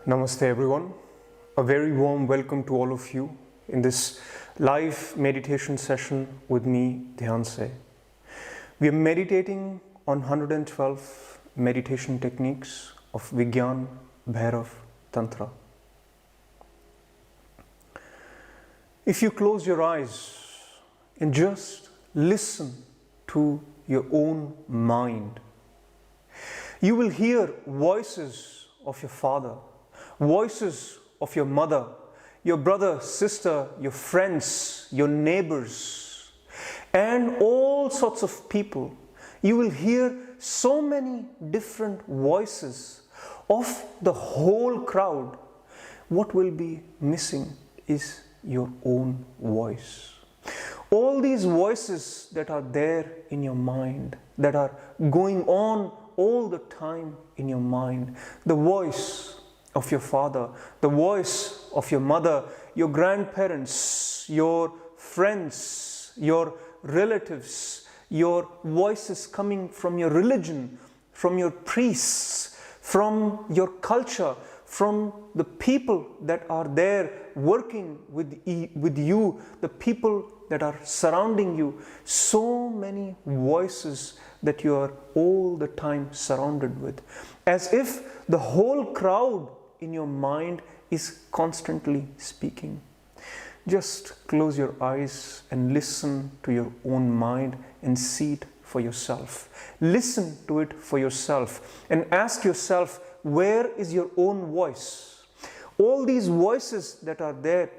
Namaste everyone. A very warm welcome to all of you in this live meditation session with me, Dhyanse. We are meditating on 112 meditation techniques of Vigyan, Bhairav, Tantra. If you close your eyes and just listen to your own mind, you will hear voices of your father, voices of your mother, your brother, sister, your friends, your neighbors, and all sorts of people. You will hear so many different voices of the whole crowd. What will be missing is your own voice. All these voices that are there in your mind, that are going on all the time in your mind, the voice of your father, the voice of your mother, your grandparents, your friends, your relatives, your voices coming from your religion, from your priests, from your culture, from the people that are there working with you, the people that are surrounding you. So many voices that you are all the time surrounded with, as if the whole crowd in your mind is constantly speaking. Just close your eyes and listen to your own mind and see it for yourself. Listen to it for yourself and ask yourself, where is your own voice? All these voices that are there,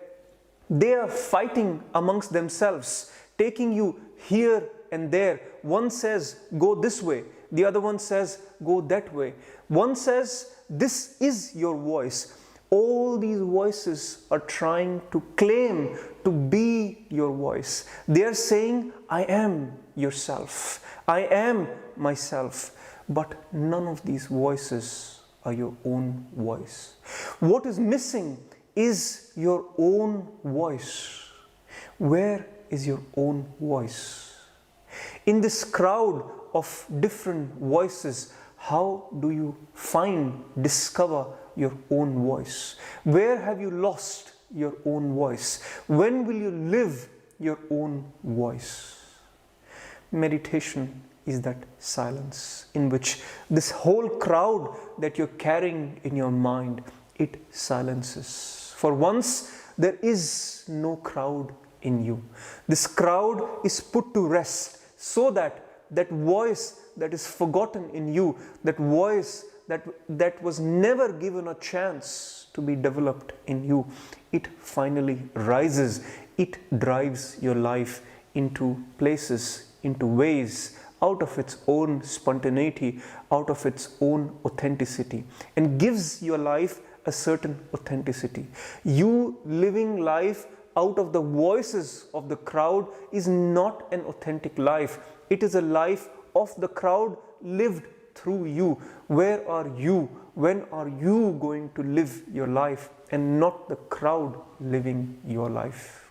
they are fighting amongst themselves, taking you here and there. One says, go this way. The other one says, go that way. One says, this is your voice. All these voices are trying to claim to be your voice. They are saying, I am yourself. I am myself. But none of these voices are your own voice. What is missing is your own voice. Where is your own voice? In this crowd of different voices, how do you discover your own voice? Where have you lost your own voice? When will you live your own voice? Meditation is that silence in which this whole crowd that you're carrying in your mind, it silences. For once, there is no crowd in you. This crowd is put to rest so that that voice that is forgotten in you, that voice that was never given a chance to be developed in you, it finally rises. It drives your life into places, into ways, out of its own spontaneity, out of its own authenticity, and gives your life a certain authenticity. You living life out of the voices of the crowd is not an authentic life. It is a life of the crowd lived through you. Where are you? When are you going to live your life and not the crowd living your life?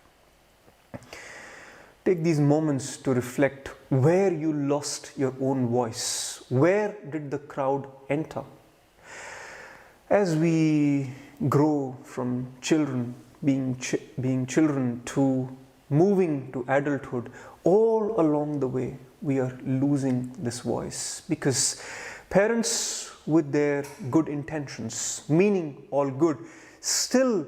Take these moments to reflect where you lost your own voice. Where did the crowd enter? As we grow from children, being children, to moving to adulthood, all along the way we are losing this voice, because parents with their good intentions, meaning all good, still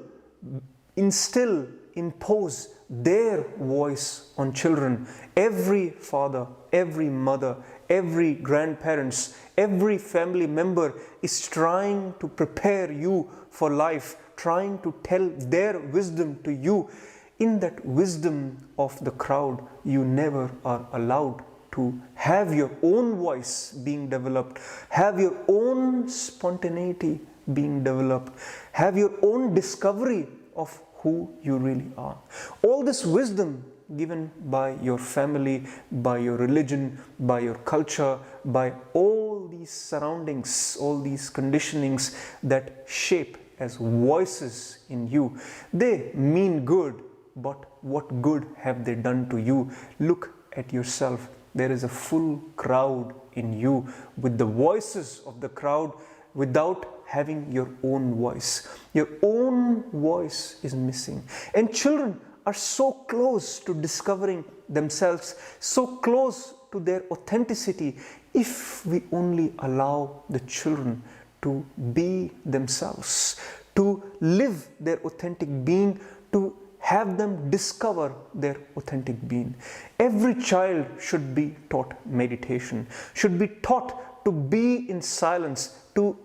impose their voice on children. Every father, every mother, every grandparents, every family member is trying to prepare you for life, trying to tell their wisdom to you. In that wisdom of the crowd, you never are allowed to have your own voice being developed, have your own spontaneity being developed, have your own discovery of who you really are. All this wisdom given by your family, by your religion, by your culture, by all these surroundings, all these conditionings that shape as voices in you, they mean good, but what good have they done to you? Look at yourself. There is a full crowd in you with the voices of the crowd without having your own voice. Your own voice is missing. And children are so close to discovering themselves, so close to their authenticity, if we only allow the children to be themselves, to live their authentic being, to have them discover their authentic being. Every child should be taught meditation, should be taught to be in silence, to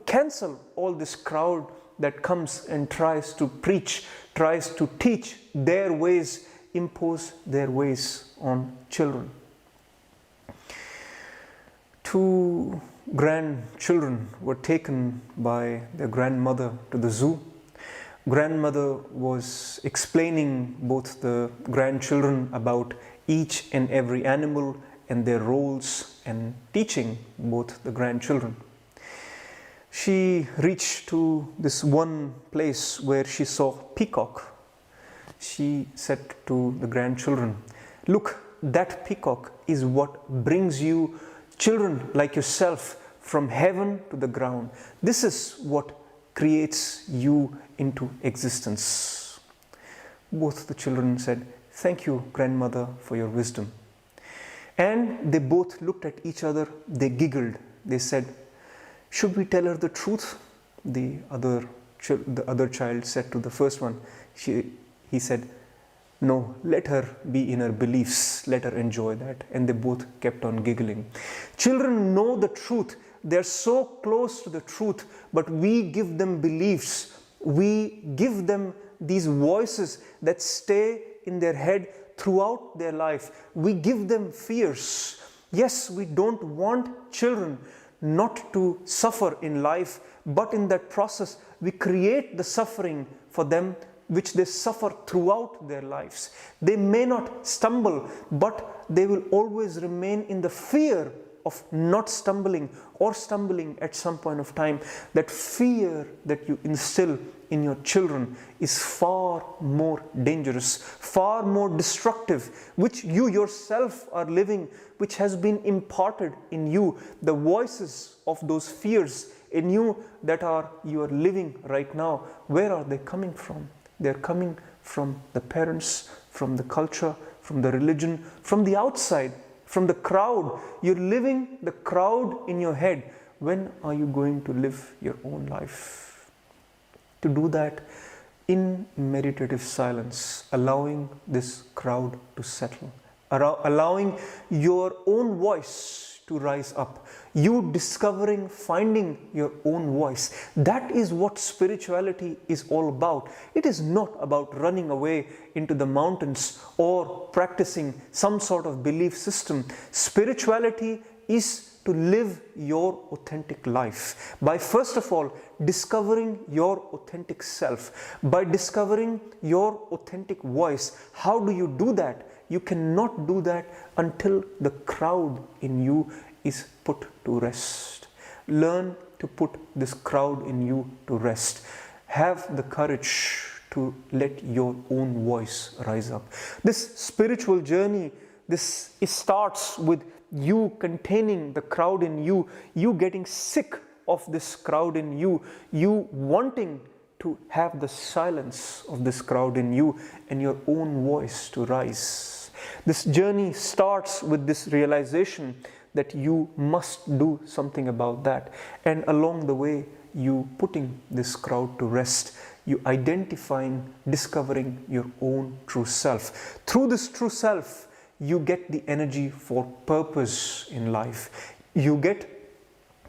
cancel all this crowd that comes and tries to preach, tries to teach their ways, impose their ways on children. Two grandchildren were taken by their grandmother to the zoo. Grandmother was explaining both the grandchildren about each and every animal and their roles, and teaching both the grandchildren. She reached to this one place where she saw peacock. She said to the grandchildren, "Look, that peacock is what brings you, children like yourself, from heaven to the ground. This is what creates you into existence." Both the children said, "Thank you, grandmother, for your wisdom." And they both looked at each other, they giggled. They said, "Should we tell her the truth?" The other child said to the first one. He said, "No, let her be in her beliefs, let her enjoy that." And they both kept on giggling. Children know the truth. They're so close to the truth, but we give them beliefs. We give them these voices that stay in their head throughout their life. We give them fears. Yes, we don't want children not to suffer in life, but in that process, we create the suffering for them which they suffer throughout their lives. They may not stumble, but they will always remain in the fear of not stumbling or stumbling at some point of time. That fear that you instill in your children is far more dangerous, far more destructive, which you yourself are living, which has been imparted in you. The voices of those fears in you that you are living right now, where are they coming from? They're coming from the parents, from the culture, from the religion, from the outside, from the crowd. You're living the crowd in your head. When are you going to live your own life? To do that in meditative silence, allowing this crowd to settle, allowing your own voice to rise up, you discovering, finding your own voice. That is what spirituality is all about. It is not about running away into the mountains or practicing some sort of belief system. Spirituality is to live your authentic life by, first of all, discovering your authentic self, by discovering your authentic voice. How do you do that? You cannot do that until the crowd in you is put to rest. Learn to put this crowd in you to rest. Have the courage to let your own voice rise up. This spiritual journey, it starts with you containing the crowd in you, you getting sick of this crowd in you, you wanting to have the silence of this crowd in you and your own voice to rise. This journey starts with this realization that you must do something about that. And along the way, you putting this crowd to rest, you identifying, discovering your own true self. Through this true self, you get the energy for purpose in life. You get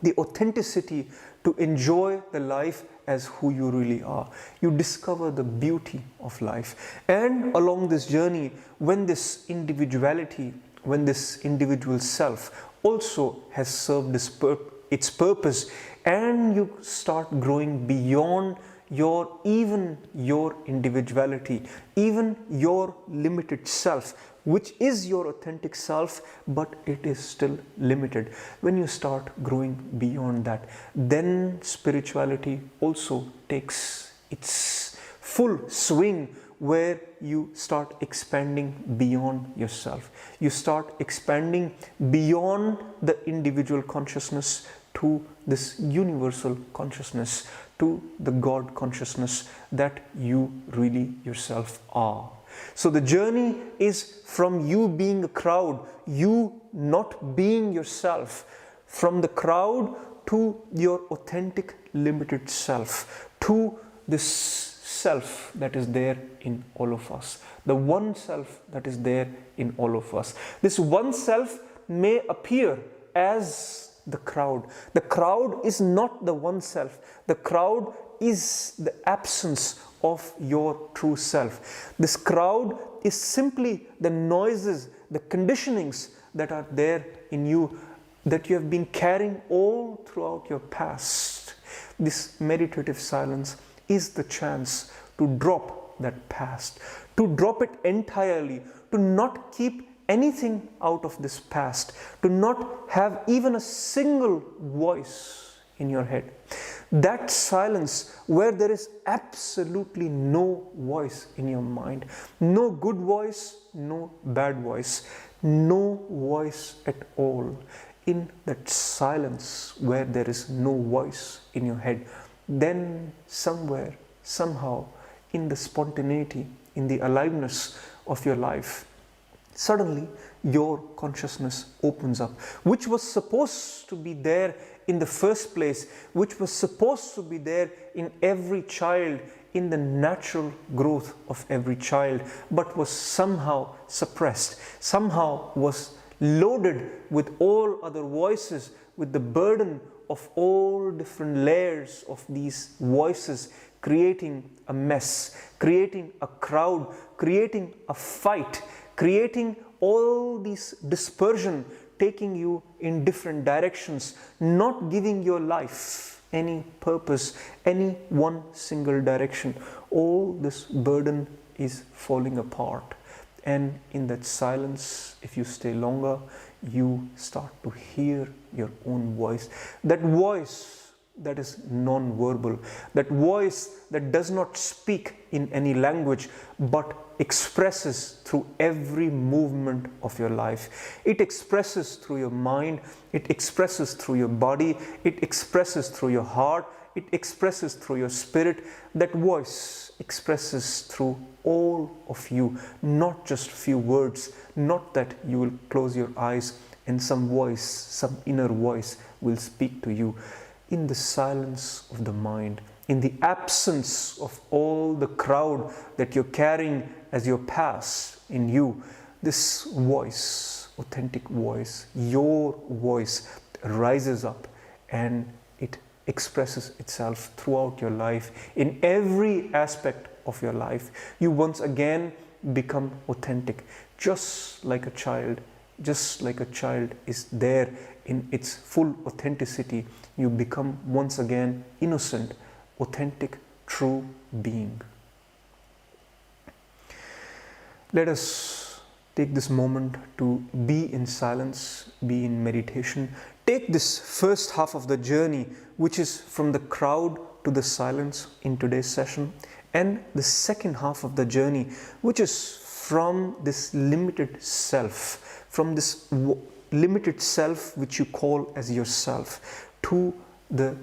the authenticity to enjoy the life as who you really are. You discover the beauty of life. And along this journey, when this individuality, when this individual self also has served its purpose, and you start growing beyond even your individuality, even your limited self, which is your authentic self, but it is still limited. When you start growing beyond that, then spirituality also takes its full swing, where you start expanding beyond yourself. You start expanding beyond the individual consciousness to this universal consciousness, to the God consciousness that you really yourself are. So the journey is from you being a crowd, you not being yourself, from the crowd to your authentic limited self, to this self that is there in all of us, the one self that is there in all of us. This one self may appear as the crowd. The crowd is not the one self. The crowd is the absence of your true self. This crowd is simply the noises, the conditionings that are there in you, that you have been carrying all throughout your past. This meditative silence is the chance to drop that past, to drop it entirely, to not keep anything out of this past, to not have even a single voice in your head. That silence where there is absolutely no voice in your mind, no good voice, no bad voice, no voice at all. In that silence where there is no voice in your head, then somewhere, somehow, in the spontaneity, in the aliveness of your life, suddenly your consciousness opens up, which was supposed to be there in the first place, which was supposed to be there in every child, in the natural growth of every child, but was somehow suppressed, somehow was loaded with all other voices, with the burden of all different layers of these voices, creating a mess, creating a crowd, creating a fight, creating all these dispersion, taking you in different directions, not giving your life any purpose, any one single direction. All this burden is falling apart. And in that silence, if you stay longer, you start to hear your own voice. That voice that is non-verbal, that voice that does not speak in any language, but expresses through every movement of your life. It expresses through your mind, it expresses through your body, it expresses through your heart, it expresses through your spirit. That voice expresses through all of you, not just few words, not that you will close your eyes and some voice, some inner voice will speak to you. In the silence of the mind, in the absence of all the crowd that you're carrying as your past in you, this voice, authentic voice, your voice rises up and it expresses itself throughout your life, in every aspect of your life. You once again become authentic, just like a child. Just like a child is there in its full authenticity, you become once again innocent, authentic, true being. Let us take this moment to be in silence, be in meditation. Take this first half of the journey, which is from the crowd to the silence in today's session, and the second half of the journey, which is from this limited self, from this limited self which you call as yourself, to the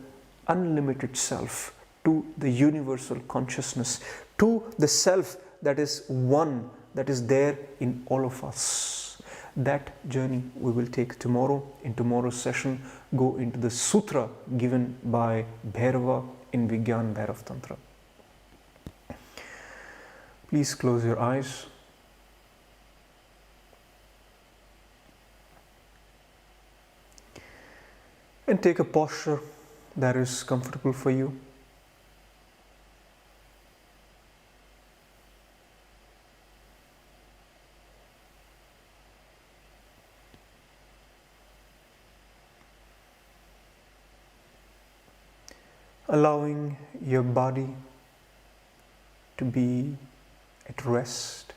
unlimited self, to the universal consciousness, to the self that is one, that is there in all of us. That journey we will take tomorrow. In tomorrow's session, go into the sutra given by Bhairava in Vigyan Bhairav Tantra. Please close your eyes. And take a posture that is comfortable for you. Allowing your body to be at rest,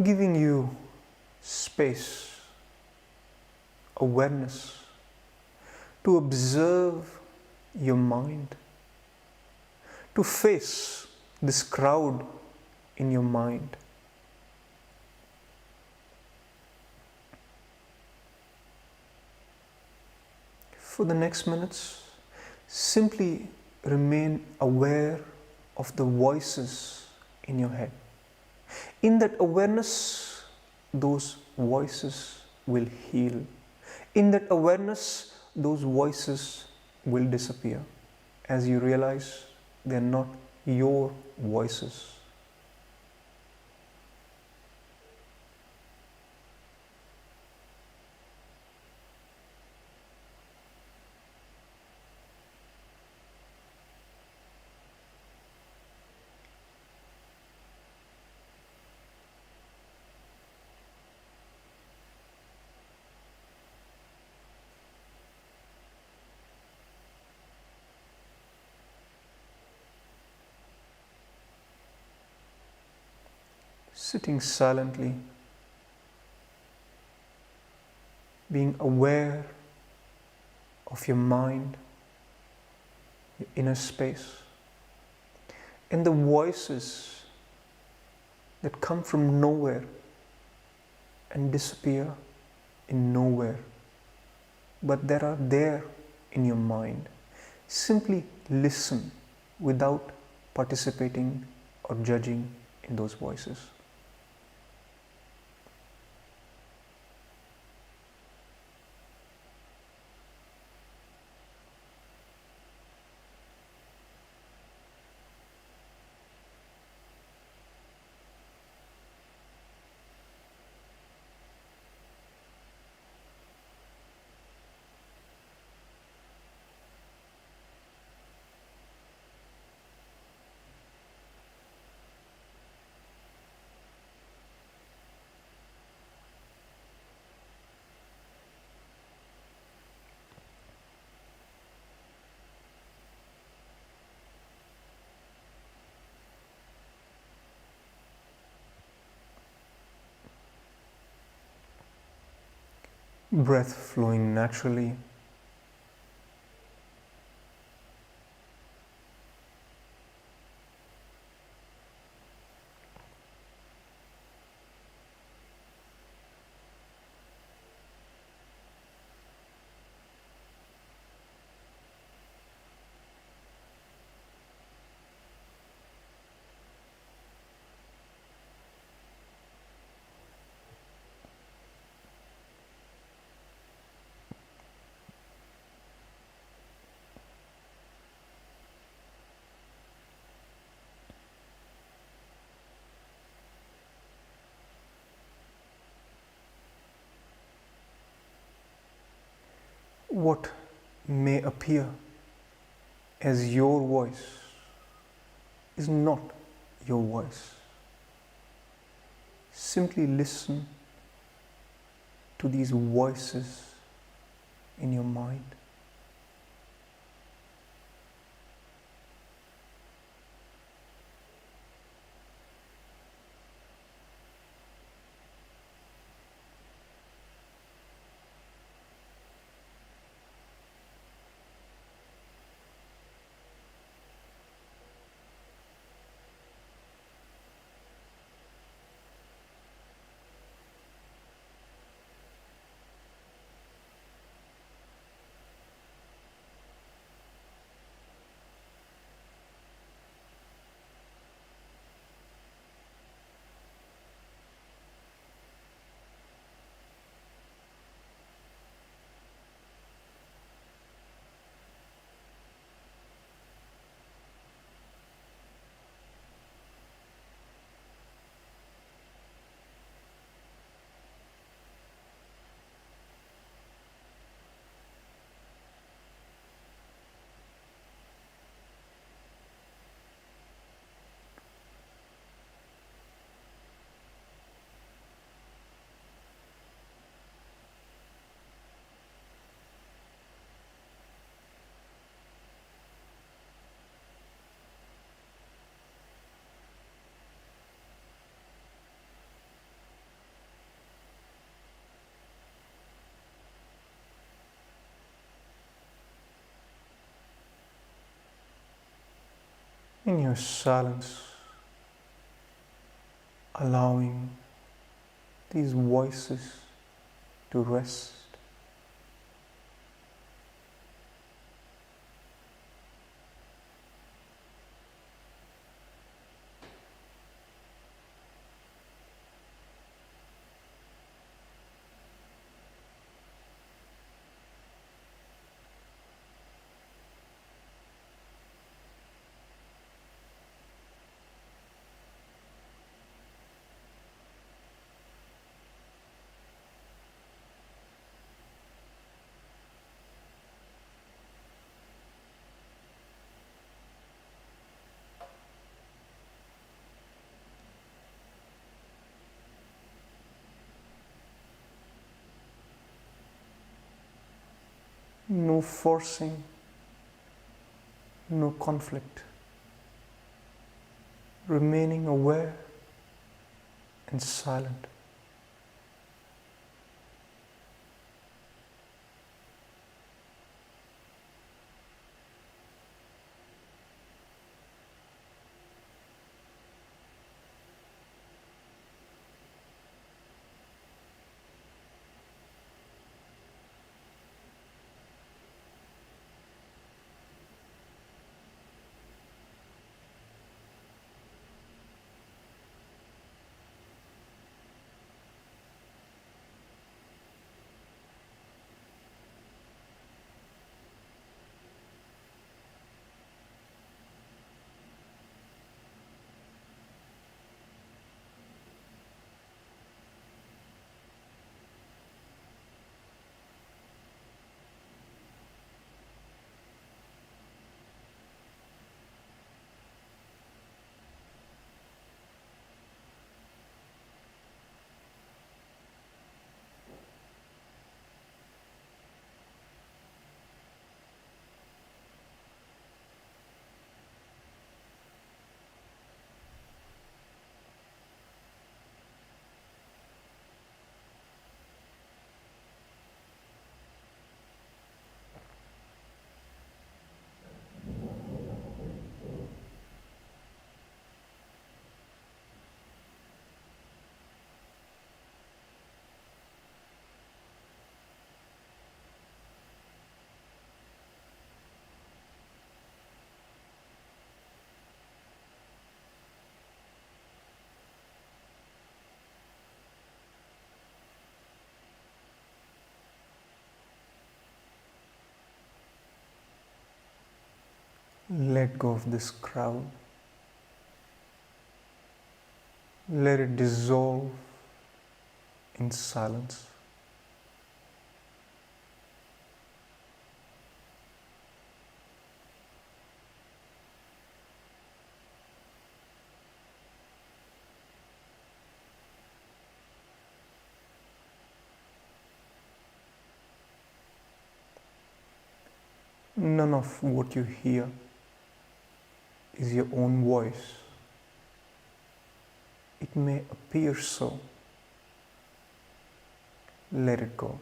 giving you space, awareness to observe your mind, to face this crowd in your mind. For the next minutes, simply remain aware of the voices in your head. In that awareness, those voices will heal. In that awareness, those voices will disappear as you realize they're not your voices. Sitting silently, being aware of your mind, your inner space, and the voices that come from nowhere and disappear in nowhere, but that are there in your mind. Simply listen without participating or judging in those voices. Breath flowing naturally. What may appear as your voice is not your voice. Simply listen to these voices in your mind. In your silence, allowing these voices to rest. No forcing, no conflict. Remaining aware and silent. Let go of this crowd. Let it dissolve in silence. None of what you hear is your own voice. It may appear so. Let it go.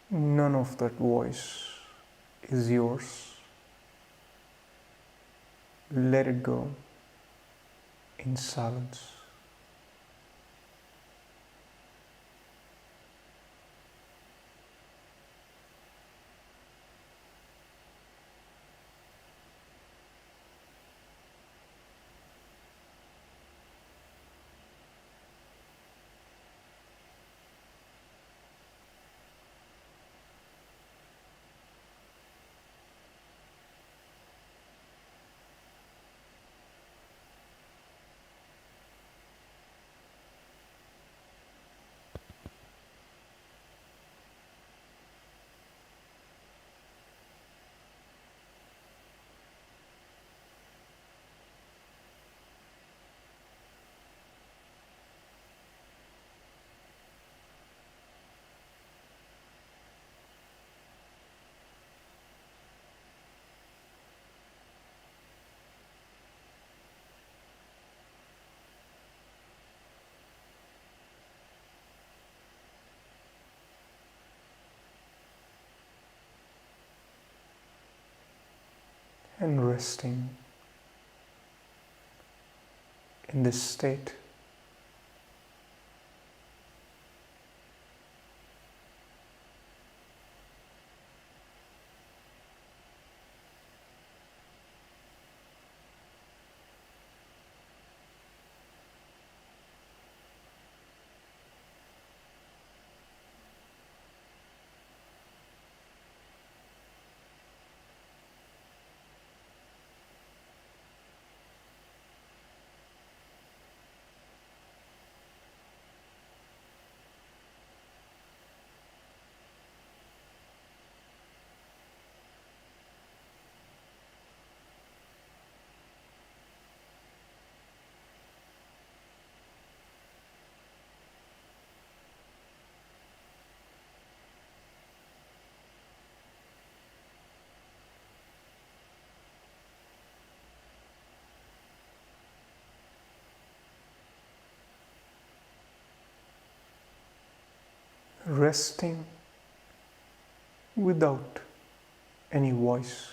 None of that voice is yours. Let it go in silence. And resting in this state, resting without any voice.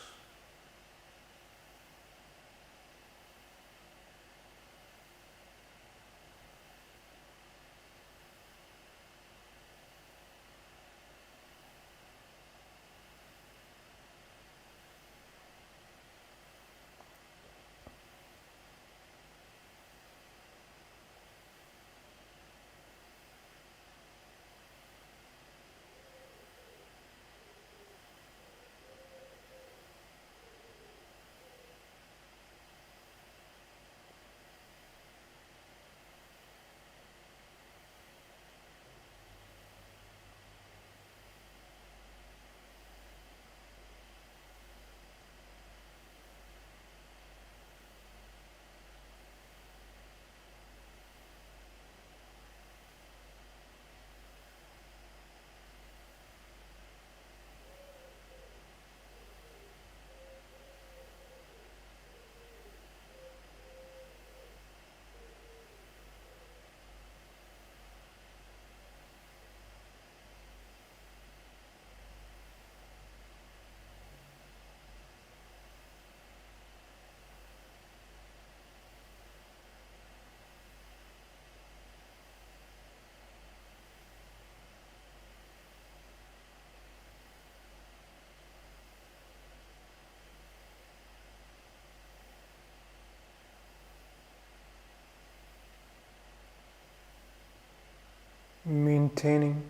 Maintaining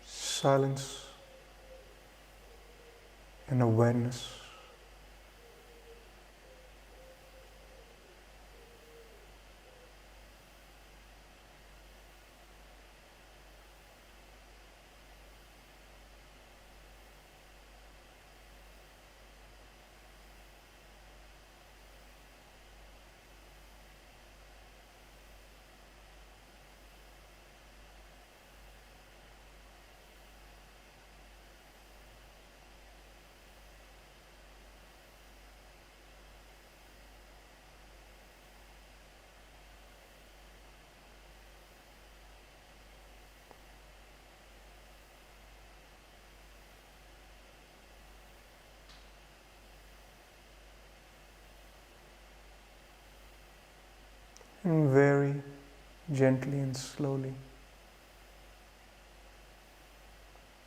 silence and awareness. And very gently and slowly,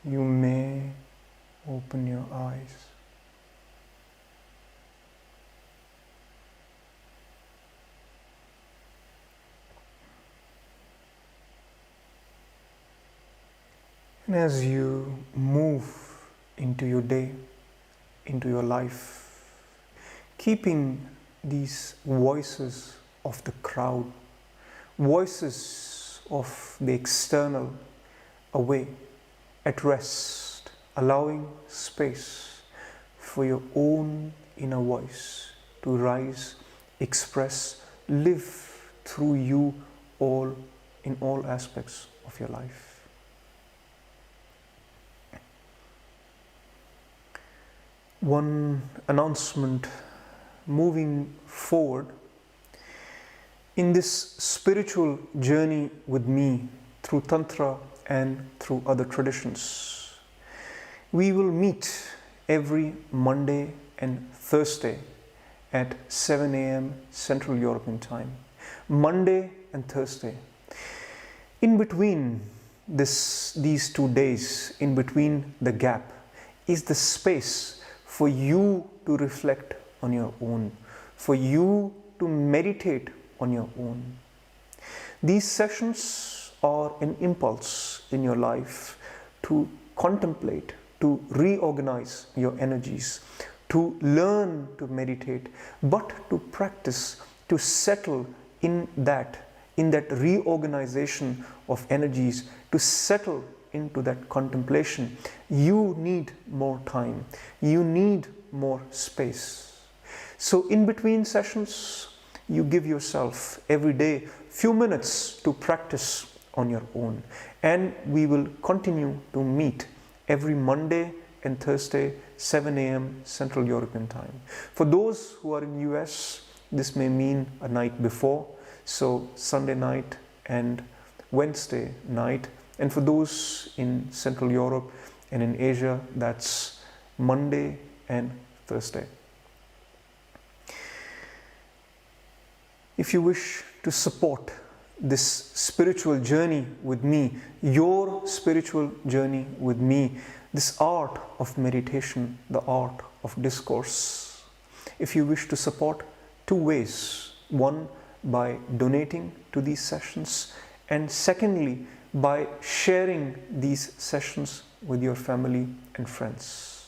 you may open your eyes. And as you move into your day, into your life, keeping these voices of the crowd, voices of the external away, at rest, allowing space for your own inner voice to rise, express, live through you all in all aspects of your life. One announcement moving forward in this spiritual journey with me through Tantra and through other traditions. We will meet every Monday and Thursday at 7 a.m. Central European Time. Monday and Thursday. In between these 2 days, in between the gap, is the space for you to reflect on your own, for you to meditate on your own. These sessions are an impulse in your life to contemplate, to reorganize your energies, to learn to meditate, but to practice, to settle in that reorganization of energies, to settle into that contemplation. You need more time. You need more space. So in between sessions, you give yourself every day few minutes to practice on your own. And we will continue to meet every Monday and Thursday, 7 a.m. Central European Time. For those who are in US, this may mean a night before, so Sunday night and Wednesday night. And for those in Central Europe and in Asia, that's Monday and Thursday. If you wish to support this spiritual journey with me, your spiritual journey with me, this art of meditation, the art of discourse, if you wish to support, 2 ways. One, by donating to these sessions, and secondly, by sharing these sessions with your family and friends.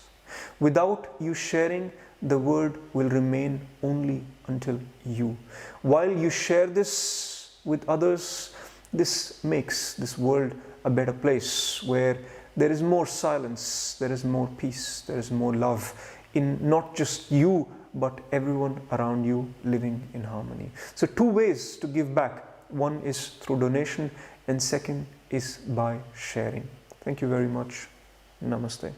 Without you sharing, the word will remain only until you. While you share this with others, this makes this world a better place where there is more silence, there is more peace, there is more love in not just you, but everyone around you living in harmony. So 2 ways to give back. One is through donation, and second is by sharing. Thank you very much. Namaste.